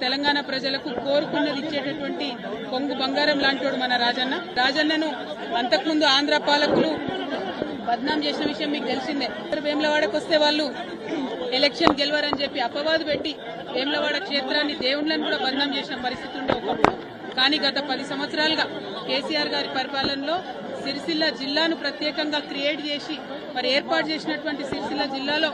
తెలంగాణ ప్రజలకు కోరుకున్నది ఇచ్చేటటువంటి కొంగు బంగారం లాంటివాడు మన రాజన్నను అంతకుముందు ఆంధ్ర పాలకులు బద్నాం చేసిన విషయం మీకు తెలిసిందే. వేములవాడకు వస్తే వాళ్ళు ఎలక్షన్ గెలవరని చెప్పి అపవాదు పెట్టి వేములవాడ క్షేత్రాన్ని దేవుళ్లను కూడా బద్నాం చేసిన పరిస్థితి ఉండే ఒకప్పుడు. కానీ గత 10 సంవత్సరాలుగా కేసీఆర్ గారి పరిపాలనలో సిరిసిల్ల జిల్లాను ప్రత్యేకంగా క్రియేట్ చేసి మరి ఏర్పాటు చేసినటువంటి సిరిసిల్ల జిల్లాలో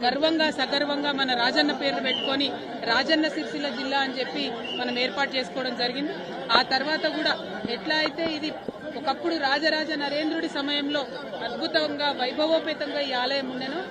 గర్వంగా సగర్వంగా మన రాజన్న పేరు పెట్టుకొని రాజన్న సిరిసిల్ల జిల్లా అని చెప్పి మనం ఏర్పాటు చేసుకోవడం జరిగింది. ఆ తర్వాత కూడా ఎట్లా అయితే ఇది ఒకప్పుడు రాజరాజ నరేంద్రుడి సమయంలో అద్భుతంగా వైభవోపేతంగా ఈ ఆలయం ఉండెను,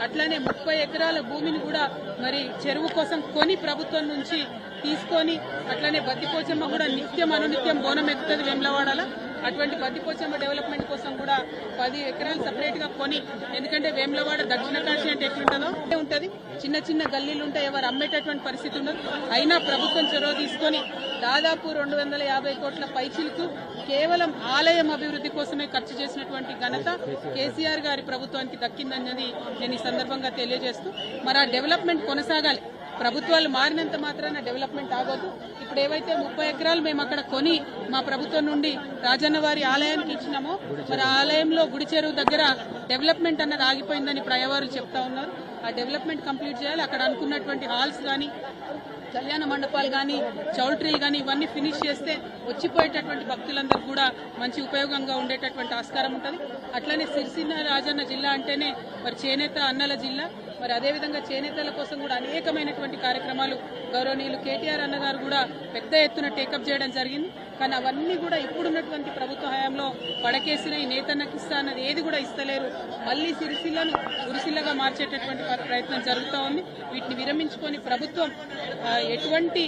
అట్లానే 30 ఎకరాల భూమిని కూడా మరి చెరువు కోసం కొని ప్రభుత్వం నుంచి తీసుకొని అట్లానే బద్దిపోచమ్మ కూడా నిత్యం అనునిత్యం బోనం ఎక్కుతుంది వేములవాడలో. అటువంటి బద్దిపోచమ్మ డెవలప్మెంట్ కోసం కూడా 10 ఎకరాలు సపరేట్ గా కొని, ఎందుకంటే వేములవాడ దక్షిణ కాశీ అంటే ఎట్లుంటుందో ఉంటది, చిన్న చిన్న గల్లీలు ఉంటాయి, ఎవరు అమ్మేటటువంటి పరిస్థితి ఉండదు. అయినా ప్రభుత్వం చొరవ తీసుకొని దాదాపు 250 కోట్ల పైచిలకు కేవలం ఆలయం అభివృద్ధి కోసమే ఖర్చు చేసినటువంటి ఘనత కేసీఆర్ గారి ప్రభుత్వానికి దక్కిందన్నది నేను ఈ సందర్భంగా తెలియజేస్తూ, మరి ఆ డెవలప్మెంట్ కొనసాగాలి. ప్రభుత్వాలు మారినంత మాత్రాన డెవలప్మెంట్ ఆగొద్దు. ఇప్పుడు ఏవైతే 30 ఎకరాలు మేము అక్కడ కొని మా ప్రభుత్వం నుండి రాజన్న వారి ఆలయానికి ఇచ్చినామో, మరి ఆలయంలో గుడి చెరువు దగ్గర డెవలప్మెంట్ అన్నది ఆగిపోయిందని ప్రయవారులు చెప్తా ఉన్నారు. ఆ డెవలప్మెంట్ కంప్లీట్ చేయాలి. అక్కడ అనుకున్నటువంటి హాల్స్ కానీ, కళ్యాణ మండపాలు కానీ, చౌల్ట్రీలు కానీ ఇవన్నీ ఫినిష్ చేస్తే వచ్చిపోయేటటువంటి భక్తులందరూ కూడా మంచి ఉపయోగంగా ఉండేటటువంటి ఆస్కారం ఉంటుంది. అట్లనే సిరిసిల్ల రాజన్న జిల్లా అంటేనే మరి చేనేత అన్నల జిల్లా. మరి అదేవిధంగా చేనేతల కోసం కూడా అనేకమైనటువంటి కార్యక్రమాలు గౌరవనీయులు కేటీఆర్ అన్నగారు కూడా పెద్ద ఎత్తున టేకప్ చేయడం జరిగింది. కానీ అవన్నీ కూడా ఇప్పుడున్నటువంటి ప్రభుత్వ హయాంలో పడకేసిన ఈ నేతన్నకి ఇస్తా అన్నది ఏది కూడా ఇస్తలేరు. మళ్లీ సిరిసిల్లను ఉరిసిల్లగా మార్చేటటువంటి ప్రయత్నం జరుగుతూ ఉంది. వీటిని విరమించుకొని ప్రభుత్వం ఎటువంటి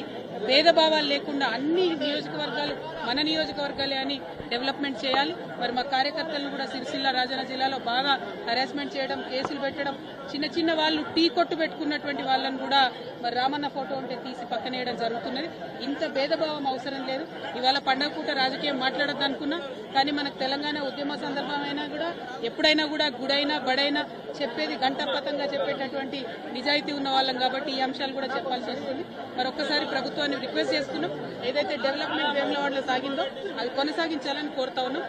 భేదభావాలు లేకుండా అన్ని నియోజకవర్గాలు మన నియోజకవర్గాలే అని డెవలప్మెంట్ చేయాలి. మరి మా కార్యకర్తలను కూడా సిరిసిల్ల రాజన్న జిల్లాలో బాగా హరాస్మెంట్ చేయడం, కేసులు పెట్టడం, చిన్న చిన్న వాళ్ళు టీ కొట్టు పెట్టుకున్నటువంటి వాళ్ళని కూడా మరి రామన్న ఫోటో ఉంటే తీసి పక్కనేయడం జరుగుతున్నది. ఇంత భేదభావం అవసరం లేదు. ఇవాళ పండగ పూట రాజకీయం మాట్లాడద్దు అనుకున్నా, కానీ మనకు తెలంగాణ ఉద్యమ సందర్భమైనా కూడా ఎప్పుడైనా కూడా గుడైనా బడైనా చెప్పేది గంటపతంగా చెప్పేటటువంటి నిజాయితీ ఉన్న వాళ్ళం కాబట్టి ఈ అంశాలు కూడా చెప్పాల్సి వస్తుంది. మరొక్కసారి ప్రభుత్వాన్ని రిక్వెస్ట్ చేస్తున్నాం, ఏదైతే డెవలప్మెంట్ వేములవాడలో సాగిందో అది కొనసాగించాలని కోరుతా ఉన్నాం.